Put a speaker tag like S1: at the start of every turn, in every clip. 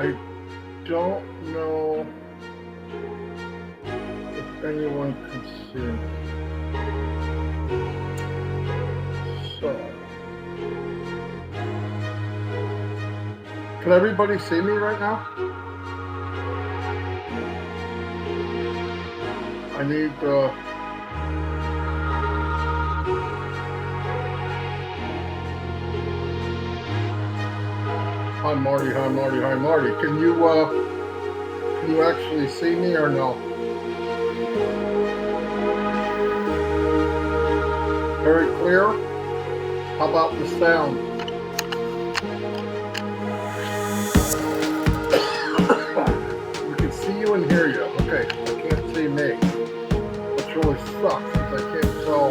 S1: I don't know if anyone can see. So, can everybody see me right now? I need Hi Marty, hi Marty, hi Marty. Can you actually see me or no? Very clear? How about the sound? We can see you and hear you. Okay, I can't see me. Which really sucks because I can't tell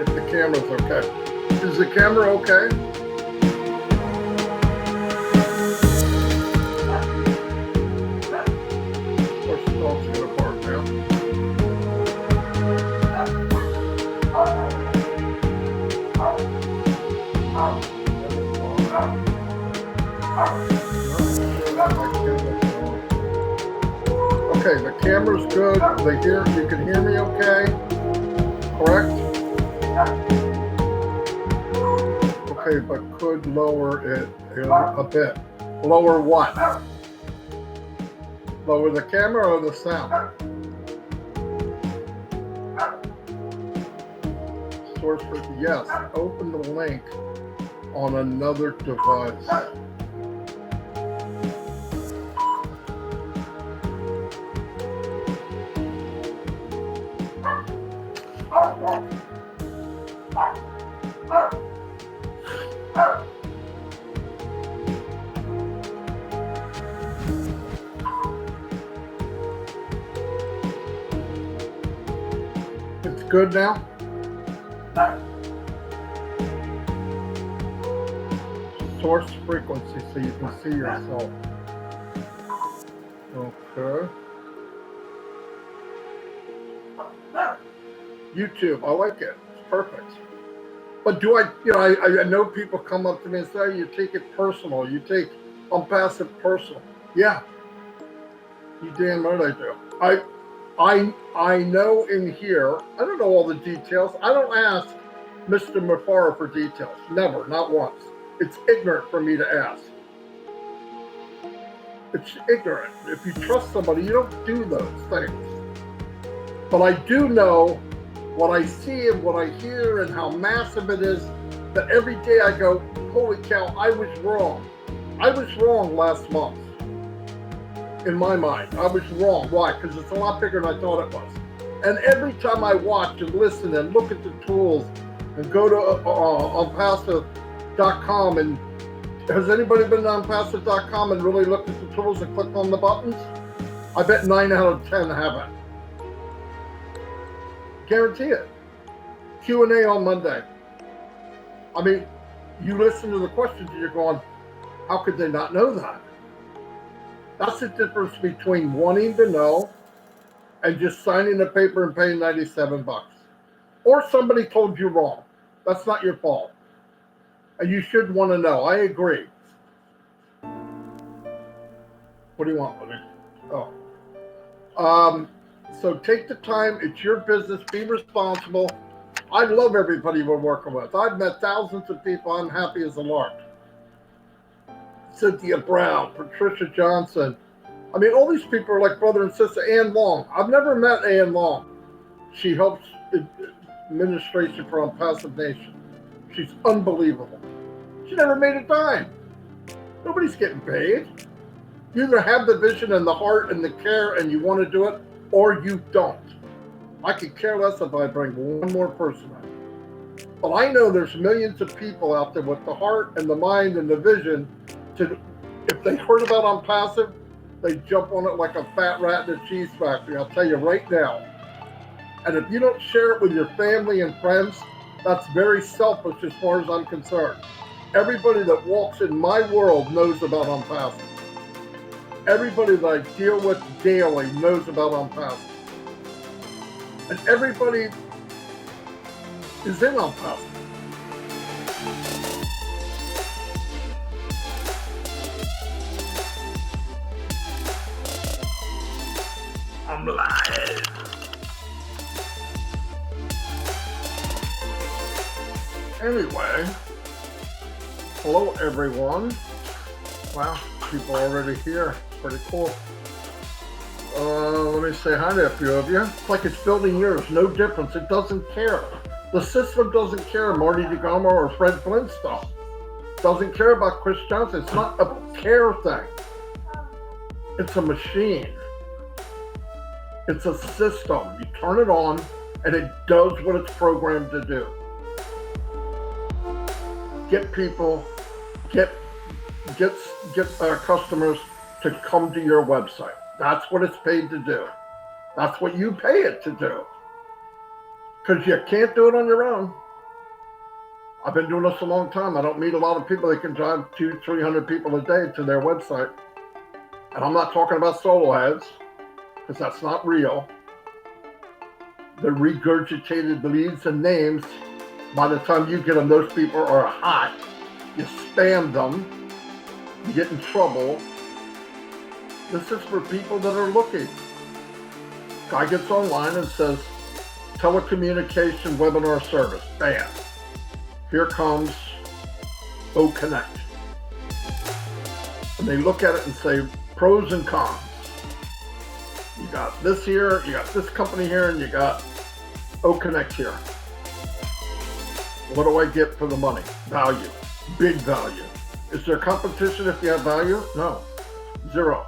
S1: if the camera's okay. Is the camera okay? Okay, the camera's good. You can hear me okay? Correct? Okay, but could lower it a bit. Lower what? Lower the camera or the sound? Source for yes. Open the link on another device. It's good now? Source frequency so you can see yourself. Okay. YouTube, I like it. It's perfect. But do I know people come up to me and say, you take it personal. You take Onpassive personal. Yeah. You damn right I do. I know in here, I don't know all the details. I don't ask Mr. Mafara for details. Never, not once. It's ignorant for me to ask. It's ignorant. If you trust somebody, you don't do those things. But I do know what I see and what I hear and how massive it is, that every day I go, holy cow, I was wrong. I was wrong last month. In my mind, I was wrong. Why? Because it's a lot bigger than I thought it was. And every time I watch and listen and look at the tools and go to Onpassive.com, and has anybody been to Onpassive.com and really looked at the tools and clicked on the buttons? I bet 9 out of 10 haven't. Guarantee it. Q&A on Monday. I mean, you listen to the questions and you're going, how could they not know that? That's the difference between wanting to know and just signing a paper and paying $97. Or somebody told you wrong. That's not your fault. And you should want to know. I agree. What do you want, buddy? Oh. So take the time. It's your business. Be responsible. I love everybody we're working with. I've met thousands of people. I'm happy as a lark. Cynthia Brown, Patricia Johnson. I mean, all these people are like brother and sister. Ann Long. I've never met Ann Long. She helps administration for Onpassive Nation. She's unbelievable. She never made a dime. Nobody's getting paid. You either have the vision and the heart and the care and you want to do it, or you don't. I could care less if I bring one more person in. But I know there's millions of people out there with the heart and the mind and the vision to, if they heard about Onpassive, they jump on it like a fat rat in a cheese factory. I'll tell you right now. And if you don't share it with your family and friends, that's very selfish as far as I'm concerned. Everybody that walks in my world knows about Onpassive. Everybody that I deal with daily knows about Onpassive. And everybody is in Onpassive. Anyway, hello everyone. Wow, people are already here. Pretty cool. Let me say hi to a few of you. It's like it's building yours. No difference. It doesn't care. The system doesn't care. Marty DeGarmo or Fred Flintstone doesn't care about Chris Johnson. It's not a care thing. It's a machine. It's a system. You turn it on, and it does what it's programmed to do. Get people, get customers to come to your website. That's what it's paid to do. That's what you pay it to do. Because you can't do it on your own. I've been doing this a long time. I don't meet a lot of people that can drive 200-300 people a day to their website. And I'm not talking about solo ads, because that's not real. The regurgitated leads and names, by the time you get them, those people are hot. You spam them. You get in trouble. This is for people that are looking. Guy gets online and says, telecommunication webinar service. Bam. Here comes OConnect. And they look at it and say, pros and cons. You got this here, you got this company here, and you got OConnect here. What do I get for the money? Value. Big value. Is there competition if you have value? No. Zero.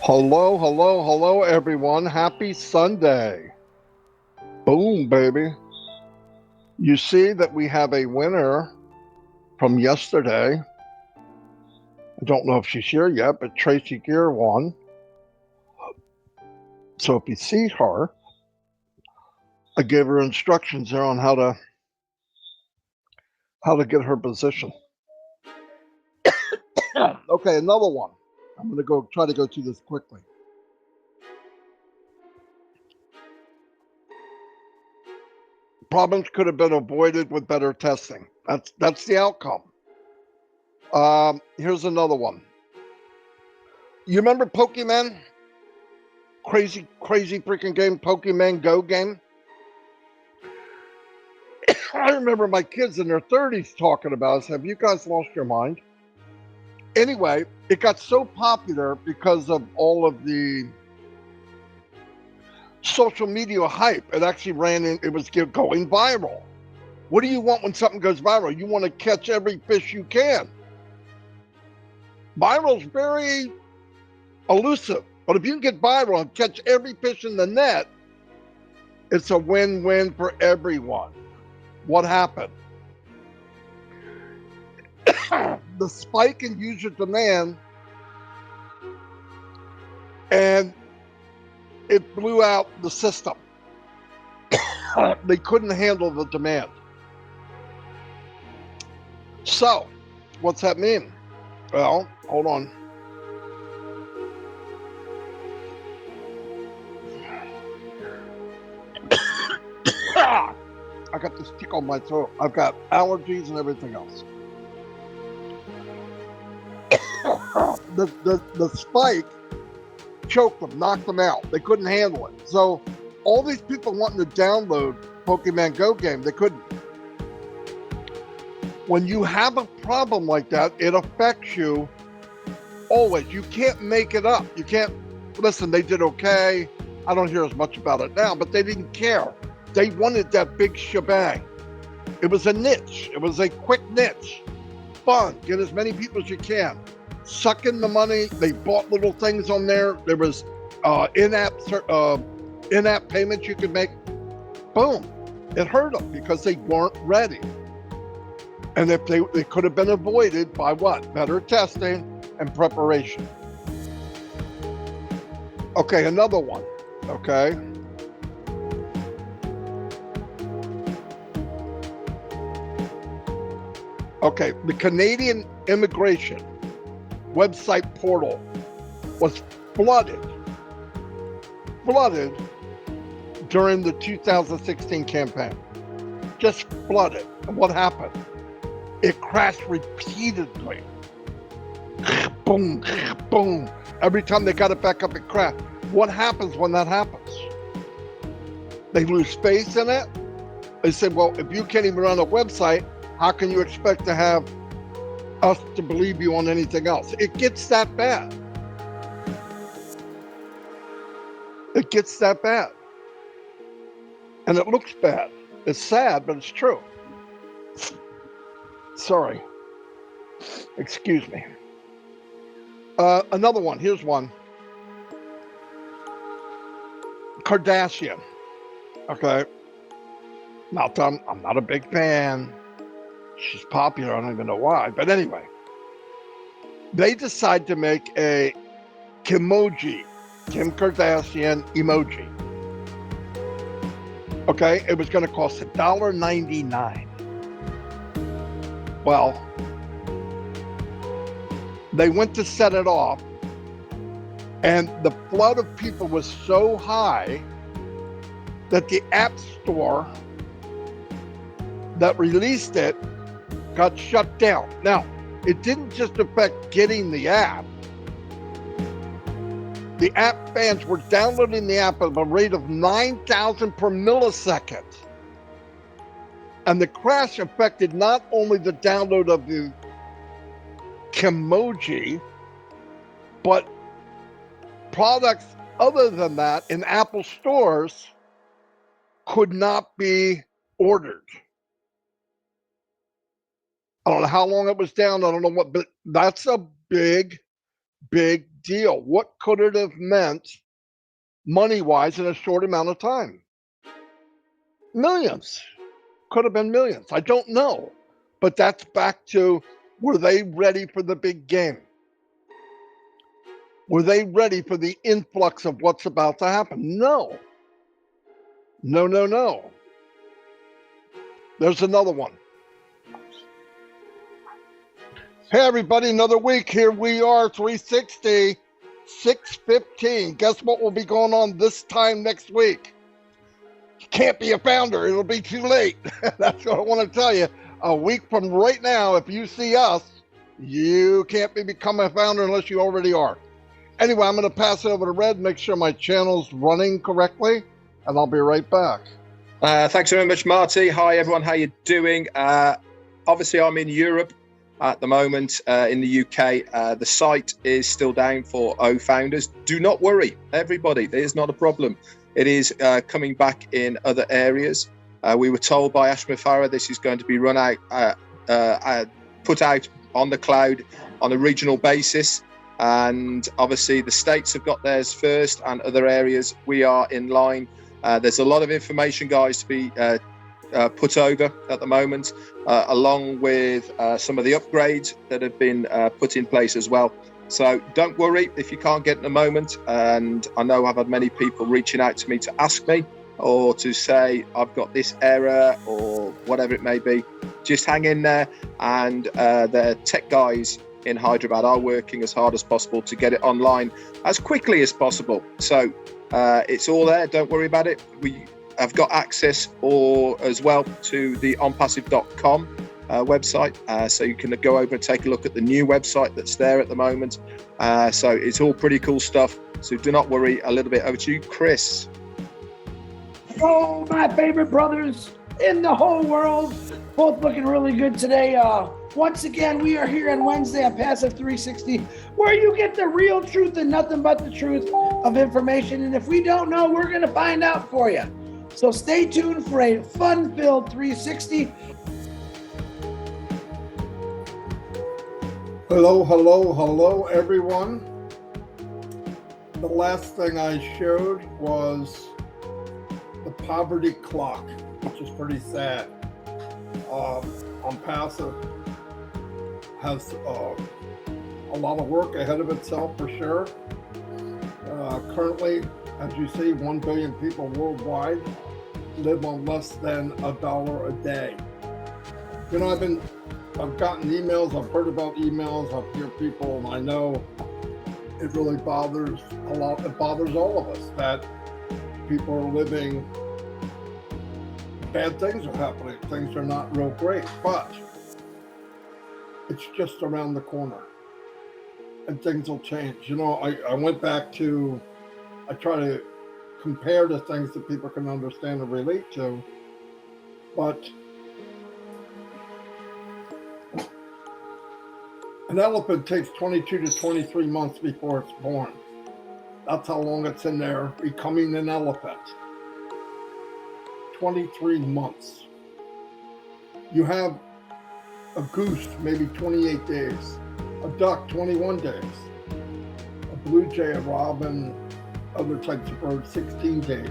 S1: Hello, everyone. Happy Sunday. Boom, baby. You see that we have a winner from yesterday. I don't know if she's here yet, but Tracy Gear won. So if you see her, I gave her instructions there on how to get her position. Okay, another one. I'm going to try to go through this quickly. Problems could have been avoided with better testing. That's the outcome. Here's another one. You remember Pokemon? Crazy freaking game, Pokemon Go game? I remember my kids in their 30s talking about us. Have you guys lost your mind? Anyway, it got so popular because of all of the social media hype. It actually it was going viral. What do you want when something goes viral? You want to catch every fish you can. Viral's very elusive, but if you can get viral and catch every fish in the net, it's a win-win for everyone. What happened? The spike in user demand, and it blew out the system. They couldn't handle the demand. So, what's that mean? Well, hold on. I got this tick on my throat. I've got allergies and everything else. The spike choked them, knocked them out. They couldn't handle it. So all these people wanting to download Pokemon Go game, they couldn't. When you have a problem like that, it affects you always. You can't make it up. You can't, listen, they did okay. I don't hear as much about it now, but they didn't care. They wanted that big shebang. It was a niche. It was a quick niche. Fun. Get as many people as you can. Suck in the money. They bought little things on there. There was in-app payments you could make. Boom. It hurt them because they weren't ready. And if they could have been avoided by what? Better testing and preparation. Okay, another one. Okay. Okay, the Canadian immigration website portal was flooded
S2: flooded during the 2016 campaign. Just flooded. And what happened? It crashed repeatedly. Boom, boom. Every time they got it back up, it crashed. What happens when that happens? They lose faith in it. They say, well, if you can't even run a website, how can you expect to have us to believe you on anything else? It gets that bad. It gets that bad. And it looks bad. It's sad, but it's true. Sorry. Excuse me. Another one. Here's one. Kardashian. Okay. Now, I'm not a big fan. She's popular. I don't even know why. But anyway, they decide to make a Kimoji, Kim Kardashian emoji. Okay, it was going to cost $1.99. Well, they went to set it off, and the flood of people was so high that the App Store that released it got shut down. Now, it didn't just affect getting the app. The app fans were downloading the app at a rate of 9,000 per millisecond. And the crash affected not only the download of the Kimoji, but products other than that in Apple stores could not be ordered. I don't know how long it was down. I don't know what, but that's a big, big deal. What could it have meant money-wise in a short amount of time? Millions. Could have been millions. I don't know. But that's back to, were they ready for the big game? Were they ready for the influx of what's about to happen? No. No, no, no. There's another one. Hey, everybody, another week. Here we are, 360, 6:15. Guess what will be going on this time next week? You can't be a founder. It'll be too late. That's what I want to tell you. A week from right now, if you see us, you can't become a founder unless you already are. Anyway, I'm going to pass it over to Red, make sure my channel's running correctly, and I'll be right back.
S3: Thanks very much, Marty. Hi, everyone. How you doing? Obviously, I'm in Europe at the moment. In the UK, the site is still down for O Founders. Do not worry, everybody. There's not a problem. It is coming back in other areas. We were told by Ashma Farah this is going to be put out on the cloud on a regional basis. And obviously, the states have got theirs first, and other areas we are in line. There's a lot of information, guys, to be put over at the moment, along with some of the upgrades that have been put in place as well. So don't worry if you can't get in a moment. And I know I've had many people reaching out to me to ask me or to say I've got this error or whatever it may be. Just hang in there, and the tech guys in Hyderabad are working as hard as possible to get it online as quickly as possible. So it's all there. Don't worry about it. We have got access as well to the Onpassive.com website, so you can go over and take a look at the new website that's there at the moment. So it's all pretty cool stuff. So do not worry. A little bit over to you, Chris.
S4: Oh, my favorite brothers in the whole world, both looking really good today. Once again, we are here on Wednesday on Passive 360, where you get the real truth and nothing but the truth of information. And if we don't know, we're going to find out for you. So stay tuned for a fun-filled 360.
S1: Hello, hello, hello, everyone. The last thing I showed was the poverty clock, which is pretty sad. Onpassive has a lot of work ahead of itself for sure. Currently, as you see, 1 billion people worldwide live on less than $1 a day. You know, I've gotten emails, I've heard about emails, I've heard people, and I know it really bothers a lot. It bothers all of us that people are living, bad things are happening. Things are not real great, but it's just around the corner and things will change. I went back to, I try to compare the things that people can understand and relate to, but an elephant takes 22 to 23 months before it's born. That's how long it's in there becoming an elephant. 23 months. You have a goose, maybe 28 days. A duck, 21 days. A blue jay, a robin, other types of birds, 16 days.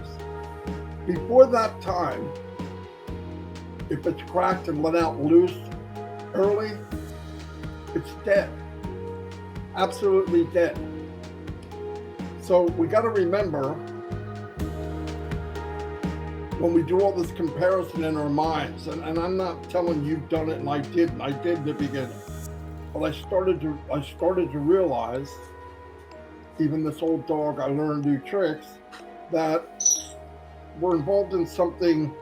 S1: Before that time, if it's cracked and let out loose early, it's dead. Absolutely dead. So we got to remember, when we do all this comparison in our minds, and I'm not telling you've done it and I didn't in the beginning, but I started to realize, even this old dog, I learned new tricks, that we're involved in something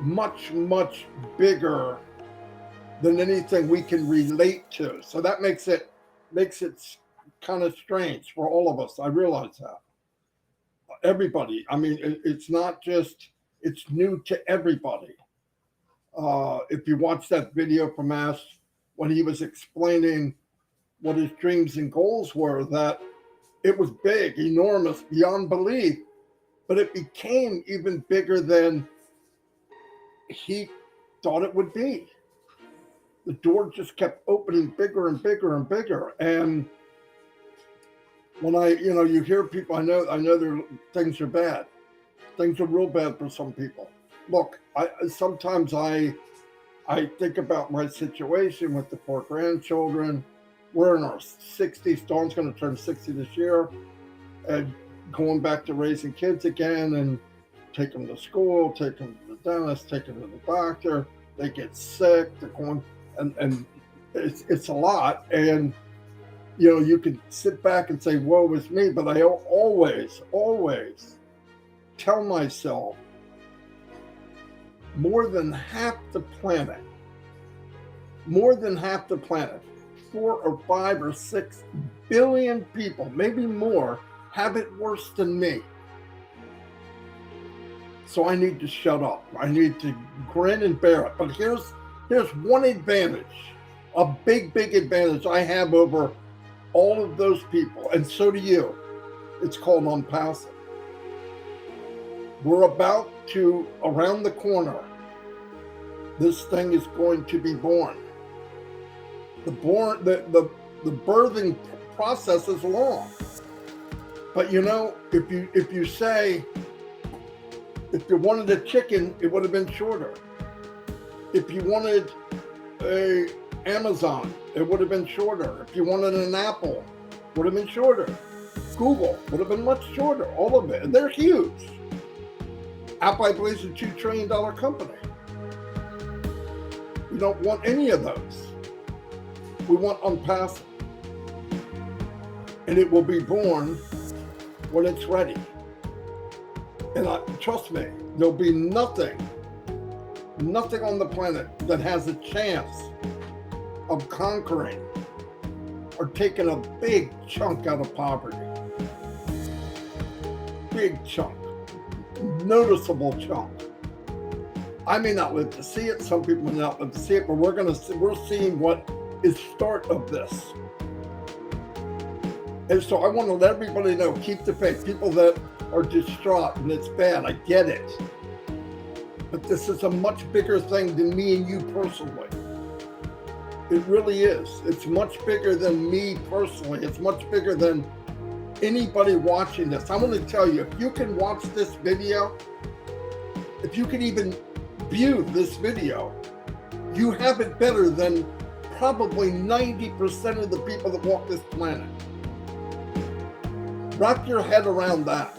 S1: much, much bigger than anything we can relate to. So that makes it kind of strange for all of us. I realize that. Everybody. I mean, it's not just, it's new to everybody. If you watch that video from Ash, when he was explaining what his dreams and goals were, that it was big, enormous, beyond belief, but it became even bigger than he thought it would be. The door just kept opening bigger and bigger and bigger. And when you hear people, I know things are bad. Things are real bad for some people. Look, sometimes I think about my situation with the 4 grandchildren. We're in our 60s. Dawn's going to turn 60 this year, and going back to raising kids again, and take them to school, take them to the dentist, take them to the doctor. They get sick. They're going, and it's a lot. And you can sit back and say, "Woe is me," but I always tell myself, more than half the planet, 4 or 5 or 6 billion people, maybe more, have it worse than me. So I need to shut up. I need to grin and bear it. But here's one advantage, a big advantage I have over all of those people, and so do you. It's called Onpassive. We're about to, around the corner, this thing is going to be born. The birthing process is long. But if you say, if you wanted a chicken, it would have been shorter. If you wanted a Amazon, it would have been shorter. If you wanted an Apple, it would have been shorter. Google would have been much shorter. All of it. And they're huge. Apple, I believe, is a $2 trillion company. We don't want any of those. We want Onpassive. And it will be born when it's ready. And trust me, there'll be nothing on the planet that has a chance of conquering or taking a big chunk out of poverty. Big chunk. Noticeable chunk. I may not live to see it. Some people may not live to see it, but we're seeing what is start of this. And so I want to let everybody know, keep the faith. People that are distraught and it's bad, I get it. But this is a much bigger thing than me and you personally. It really is. It's much bigger than me personally. It's much bigger than anybody watching this. I'm going to tell you, if you can watch this video, if you can even view this video, you have it better than probably 90% of the people that walk this planet. Wrap your head around that.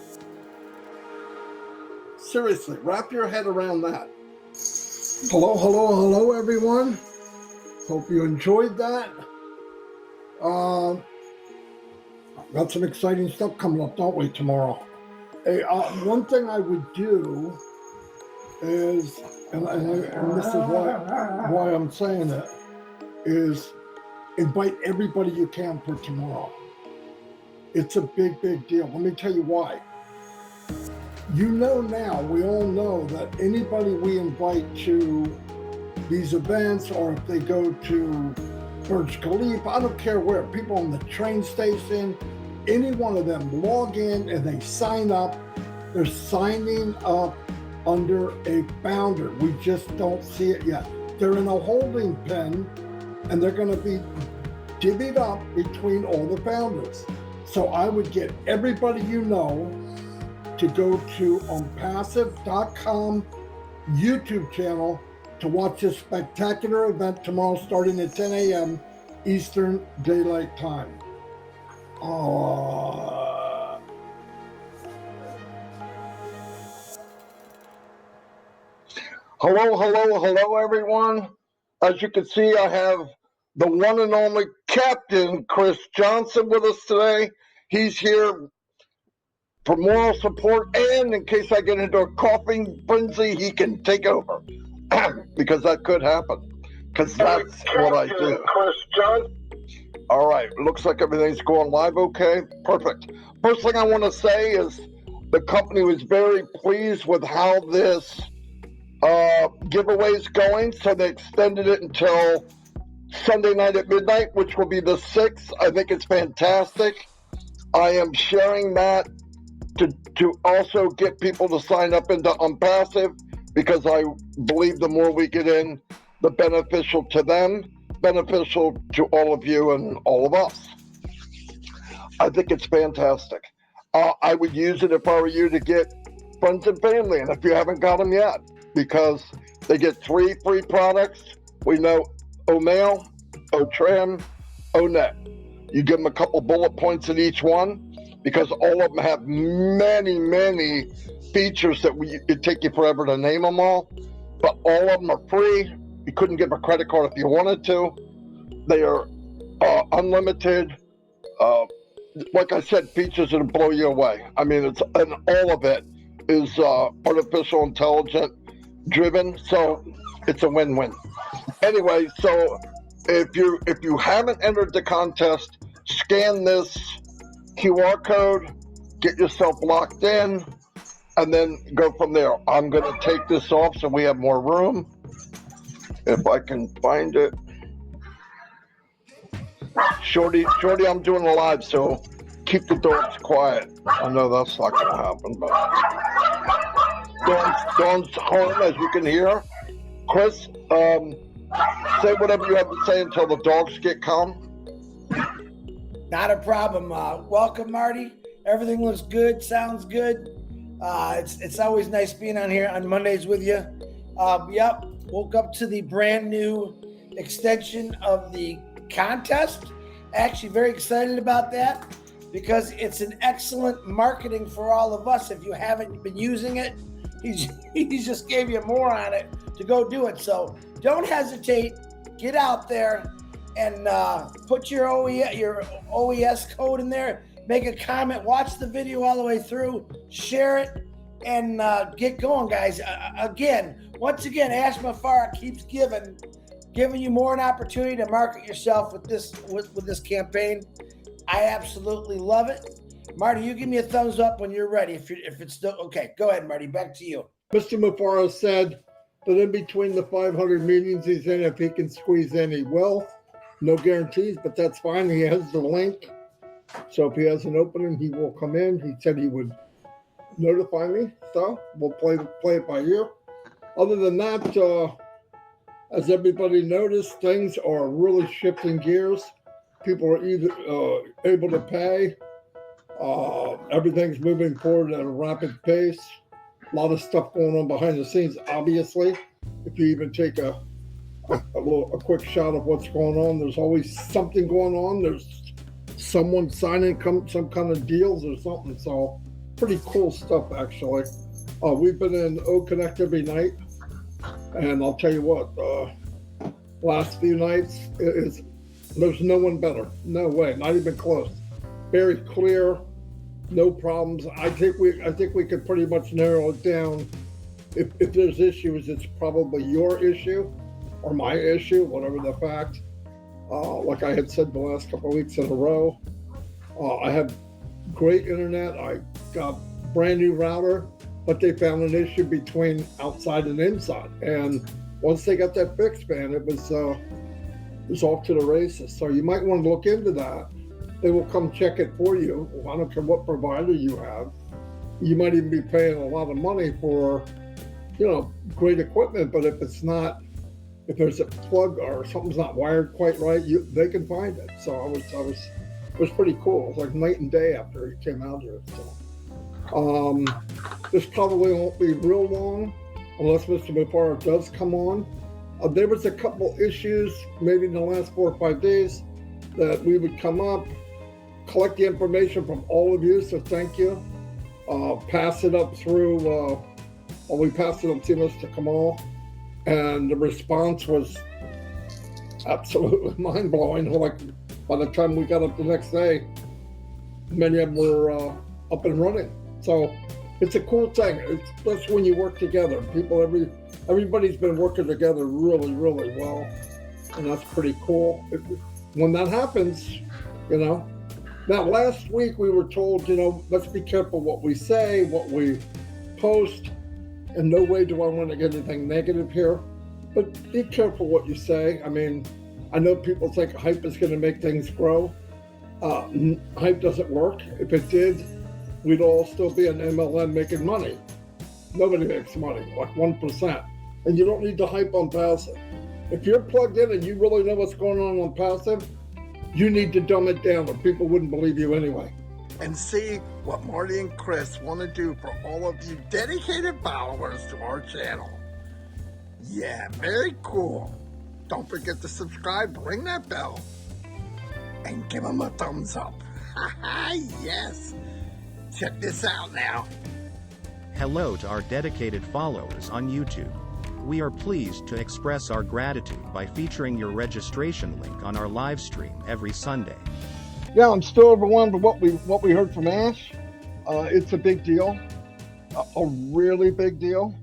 S1: Seriously, wrap your head around that. Hello, everyone. Hope you enjoyed that. Got some exciting stuff coming up, don't we, tomorrow? Hey, one thing I would do is, and this is why I'm saying it, is invite everybody you can for tomorrow. It's a big, big deal. Let me tell you why. You know now, we all know that anybody we invite to these events, or if they go to Burj Khalifa, I don't care where, people on the train station, any one of them log in and they sign up, they're signing up under a founder. We just don't see it yet. They're in a holding pen and they're going to be divvied up between all the founders. So I would get everybody you know to go to Onpassive.com YouTube channel to watch this spectacular event tomorrow starting at 10 a.m. Eastern Daylight Time.
S2: Hello, everyone. As you can see, I have the one and only Captain Chris Johnson with us today. He's here for moral support, and in case I get into a coughing frenzy, he can take over. Because that could happen. Because that's what I do. Chris Johnson. All right, looks like everything's going live okay. Perfect. First thing I want to say is the company was very pleased with how this giveaway is going, so they extended it until Sunday night at midnight, which will be the 6th. I think it's fantastic. I am sharing that to also get people to sign up into Onpassive, because I believe the more we get in, the beneficial to them, beneficial to all of you and all of us. I think it's fantastic. I would use it if I were you to get friends and family, and if you haven't got them yet, because they get 3 free products. We know O-Mail, O-Trim, O-Net. You give them a couple bullet points in each one, because all of them have many, many features that it'd take you forever to name them all, but all of them are free. You couldn't give a credit card if you wanted to. They are unlimited. Like I said, features that'll blow you away. I mean, and all of it is artificial intelligence driven, so it's a win-win. Anyway, so if you haven't entered the contest, scan this QR code, get yourself locked in, and then go from there. I'm going to take this off so we have more room. If I can find it. Shorty, I'm doing a live, so keep the dogs quiet. I know that's not going to happen, but Dawn's home, as you can hear. Chris, say whatever you have to say until the dogs get calm.
S4: Not a problem. Welcome, Marty. Everything looks good, sounds good. It's always nice being on here on Mondays with you. Yep, woke up to the brand new extension of the contest. Actually very excited about that, because it's an excellent marketing for all of us. If you haven't been using it, he just gave you more on it to go do it. So don't hesitate, get out there and put your OES code in there, make a comment, watch the video all the way through, share it, and get going, guys. Once again, Ash Mafara keeps giving you more an opportunity to market yourself with this campaign. I absolutely love it. Marty, you give me a thumbs up when you're ready. If it's still okay, go ahead, Marty. Back to you.
S1: Mr. Mafara said that in between the 500 meetings he's in, if he can squeeze in, he will. No guarantees, but that's fine. He has the link. So if he has an opening, he will come in. He said he would notify me. So we'll play it by ear. Other than that, as everybody noticed, things are really shifting gears. People are either able to pay. Everything's moving forward at a rapid pace. A lot of stuff going on behind the scenes, obviously. If you even take a quick shot of what's going on, there's always something going on. There's someone signing some kind of deals or something. So pretty cool stuff, actually. We've been in O-Connect every night. And I'll tell you what, last few nights, there's no one better. No way, not even close. Very clear, no problems. I think we could pretty much narrow it down. If there's issues, it's probably your issue or my issue, whatever the fact. Like I had said the last couple of weeks in a row, I have great internet. I got brand new router, but they found an issue between outside and inside. And once they got that fixed, man, it was off to the races. So you might want to look into that. They will come check it for you. I don't care what provider you have. You might even be paying a lot of money for, great equipment, but if there's a plug or something's not wired quite right, they can find it. So it was pretty cool. It was like night and day after he came out here. So this probably won't be real long unless Mr. Mufara does come on. There was a couple issues maybe in the last 4 or 5 days that we would come up, collect the information from all of you, so thank you. Pass it up through, we passed it up to Mr. Kamal, and the response was absolutely mind-blowing. Like, by the time we got up the next day, many of them were up and running. So it's a cool thing. That's when you work together. Everybody's been working together really, really well, and that's pretty cool. When that happens, Now, last week we were told, let's be careful what we say, what we post. In no way do I want to get anything negative here, but be careful what you say. I mean, I know people think hype is going to make things grow. Hype doesn't work. If it did, we'd all still be an MLM making money. Nobody makes money, like 1%. And you don't need to hype on passive. If you're plugged in and you really know what's going on passive, you need to dumb it down or people wouldn't believe you anyway.
S2: And see what Marty and Chris want to do for all of you dedicated followers to our channel. Yeah, very cool. Don't forget to subscribe, ring that bell, and give them a thumbs up. Yes. Check this out now.
S5: Hello to our dedicated followers on YouTube. We are pleased to express our gratitude by featuring your registration link on our live stream every Sunday.
S2: Yeah, I'm still overwhelmed with what we heard from Ash. It's a big deal, a really big deal.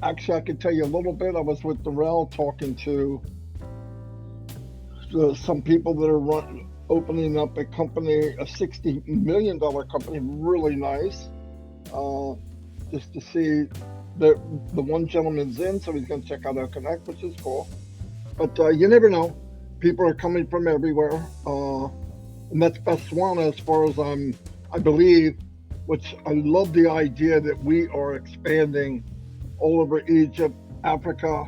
S2: Actually, I can tell you a little bit. I was with Darrell talking to some people that are opening up a company, a $60 million company, really nice. Just to see the one gentleman's in, so he's going to check out our Connect, which is cool. But you never know. People are coming from everywhere, and that's Botswana as far as I believe, which I love the idea that we are expanding all over Egypt, Africa.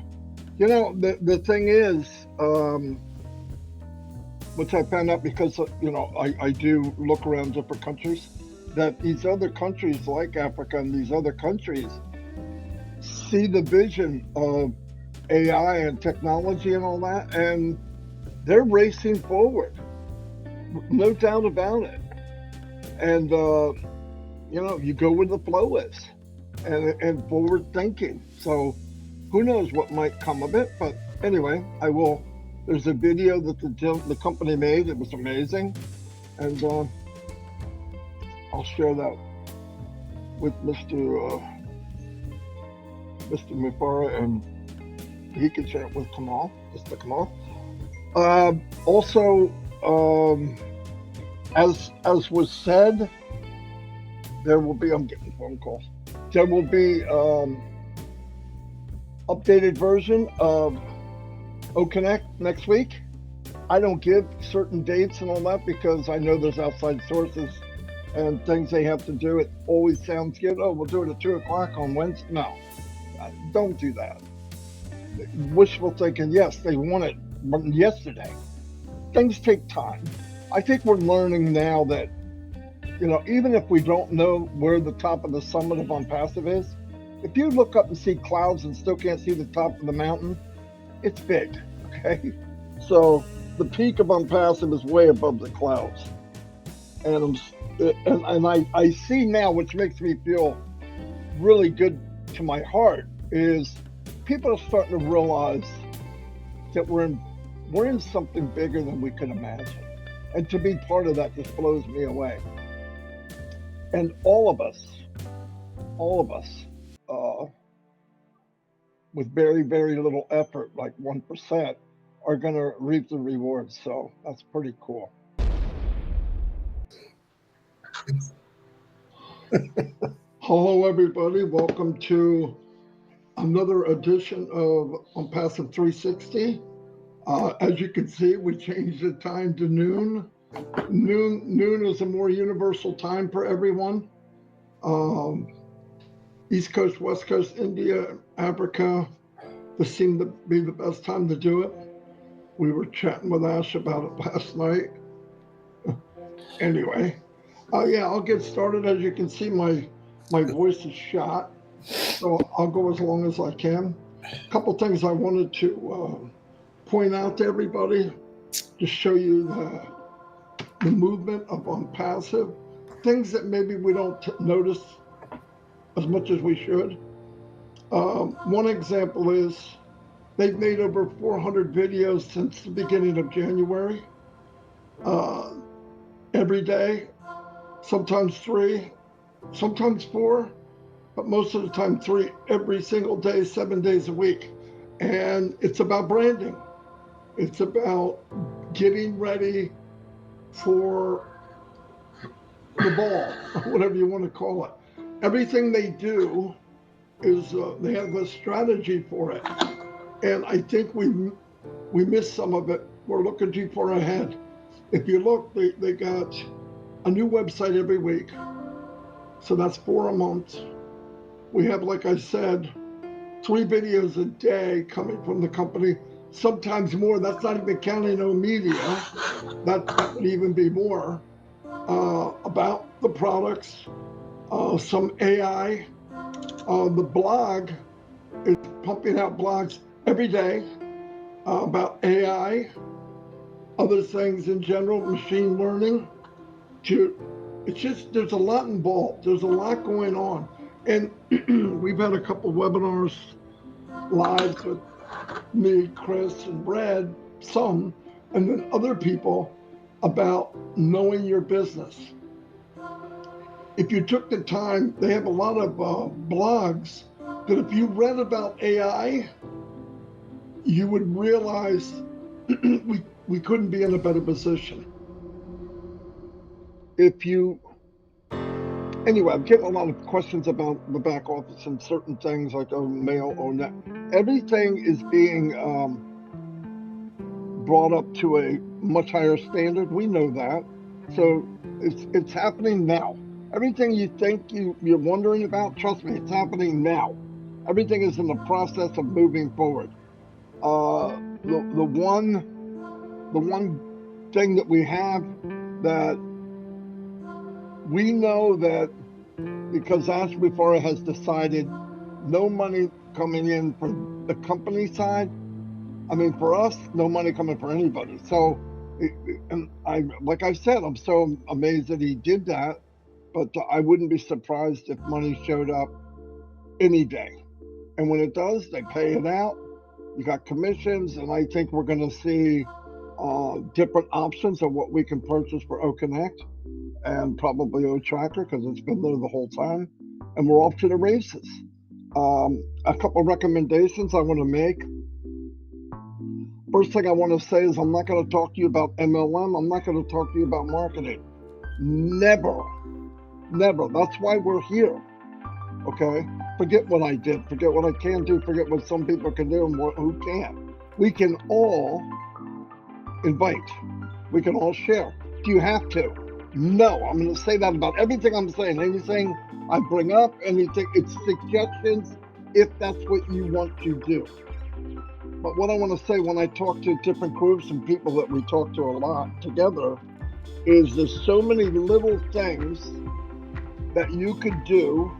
S2: The thing is, which I found out because, I do look around different countries, that these other countries like Africa and these other countries see the vision of AI and technology and all that, and they're racing forward, no doubt about it. And you go where the flow is, and forward thinking. So who knows what might come of it? But anyway, there's a video that the company made. It was amazing, and I'll share that with Mr. Mufara, and he can share it with Mr. Kamal. Also, as was said, there will be, I'm getting phone calls, there will be updated version of OConnect next week. I don't give certain dates and all that because I know there's outside sources and things they have to do. It always sounds good. Oh, we'll do it at 2 o'clock on Wednesday. No, don't do that. Wishful thinking. Yes, they want it yesterday. Things take time. I think we're learning now that, even if we don't know where the top of the summit of Onpassive is, if you look up and see clouds and still can't see the top of the mountain, it's big, okay? So the peak of Onpassive is way above the clouds. And I see now, which makes me feel really good to my heart, is people are starting to realize that we're in something bigger than we could imagine. And to be part of that just blows me away. And all of us, with very, very little effort, like 1%, are going to reap the rewards. So that's pretty cool. Hello, everybody. Welcome to another edition of Onpassive 360. As you can see, we changed the time to noon. Noon is a more universal time for everyone. East Coast, West Coast, India, Africa, this seemed to be the best time to do it. We were chatting with Ash about it last night. Anyway, yeah, I'll get started. As you can see, my voice is shot, so I'll go as long as I can. A couple things I wanted to point out to everybody, to show you the movement of Onpassive, things that maybe we don't notice as much as we should. One example is they've made over 400 videos since the beginning of January. Every day, sometimes 3, sometimes 4, but most of the time 3 every single day, 7 days a week. And it's about branding. It's about getting ready for the ball, whatever you want to call it. Everything they do is they have a strategy for it. And I think we missed some of it. We're looking too far ahead. If you look, they got a new website every week. So that's 4 a month. We have, like I said, 3 videos a day coming from the company, sometimes more. That's not even counting no media. That would even be more, about the products, some AI. The blog is pumping out blogs every day about AI, other things in general, machine learning. It's just, there's a lot involved. There's a lot going on. And we've had a couple webinars live with me, Chris, and Brad, some, and then other people about knowing your business. If you took the time, they have a lot of blogs that if you read about AI, you would realize we couldn't be in a better position. Anyway, I'm getting a lot of questions about the back office and certain things like mail or net. Everything is being brought up to a much higher standard. We know that. So it's happening now. Everything you think you're wondering about, trust me, it's happening now. Everything is in the process of moving forward. The one thing that we have that we know that because Ash before has decided no money coming in for the company side. I mean, for us, no money coming for anybody. So, and like I said, I'm so amazed that he did that. But I wouldn't be surprised if money showed up any day. And when it does, they pay it out. You got commissions, and I think we're going to see different options of what we can purchase for OConnect and probably OTracker because it's been there the whole time. And we're off to the races. A couple recommendations I want to make. First thing I want to say is I'm not going to talk to you about MLM. I'm not going to talk to you about marketing. Never. That's why we're here. Okay? Forget what I did. Forget what I can do. Forget what some people can do and who can't. We can all invite. We can all share. Do you have to? No. I'm going to say that about everything I'm saying. Anything I bring up, anything, it's suggestions if that's what you want to do. But what I want to say when I talk to different groups and people that we talk to a lot together is there's so many little things that you could do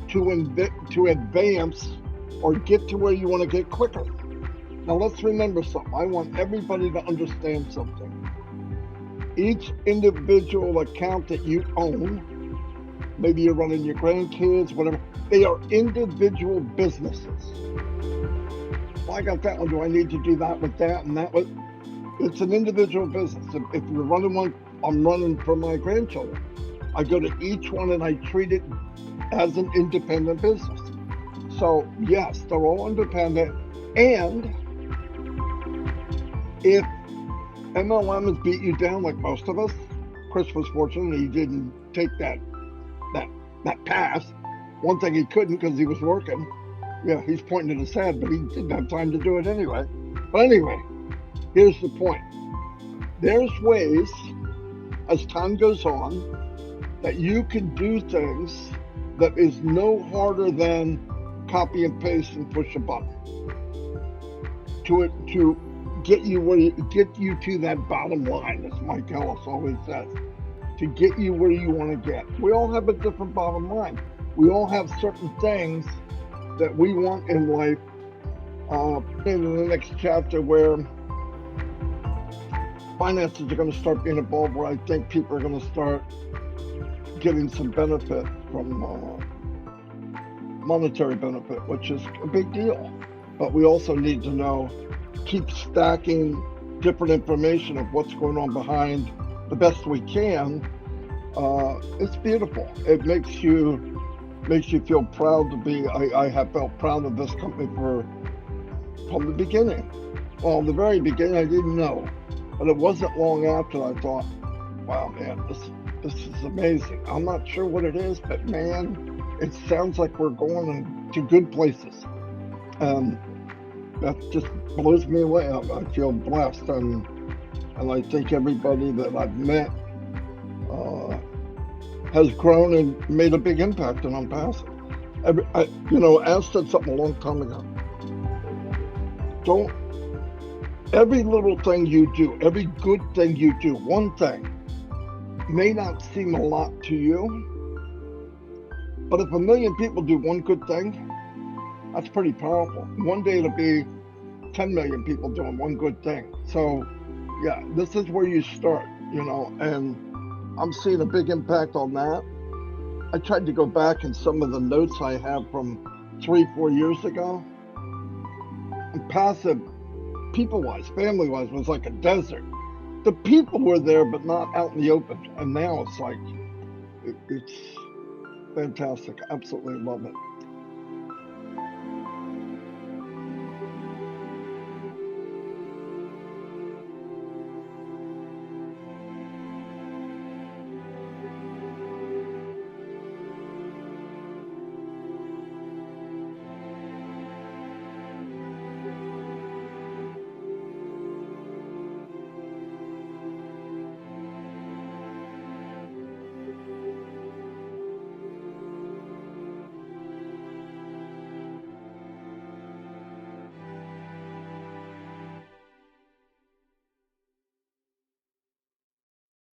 S2: to advance or get to where you want to get quicker. Now let's remember something. I want everybody to understand something. Each individual account that you own, maybe you're running your grandkids, whatever, they are individual businesses. Well, I got that one. Do I need to do that with that and that with? It's an individual business. If you're running one, I'm running for my grandchildren. I go to each one and I treat it as an independent business. So yes, they're all independent. And if MLM has beat you down like most of us, Chris was fortunate he didn't take that path. One thing he couldn't because he was working. Yeah, he's pointing at his head, but he didn't have time to do it anyway. But anyway, here's the point. There's ways, as time goes on, that you can do things that is no harder than copy and paste and push a button to get you to that bottom line, as Mike Ellis always says, to get you where you want to get. We all have a different bottom line. We all have certain things that we want in life. In the next chapter where finances are going to start being involved, where I think people are going to start getting some benefit from monetary benefit, which is a big deal. But we also need to know, keep stacking different information of what's going on behind the best we can. It's beautiful. It makes you feel proud to be. I have felt proud of this company from the beginning. Well, the very beginning, I didn't know, but it wasn't long after I thought, wow, man, this is amazing. I'm not sure what it is, but man, it sounds like we're going to good places. That just blows me away. I feel blessed, and I think everybody that I've met has grown and made a big impact on Onpassive. Al said something a long time ago. Every little thing you do, every good thing you do, one thing may not seem a lot to you, but if 1 million people do one good thing, that's pretty powerful. One day it'll be 10 million people doing one good thing. So yeah, this is where you start, and I'm seeing a big impact on that. I tried to go back in some of the notes I have from 3-4 years ago. Onpassive, people-wise, family-wise, was like a desert. The people were there, but not out in the open. And now it's like, it's fantastic. Absolutely love it.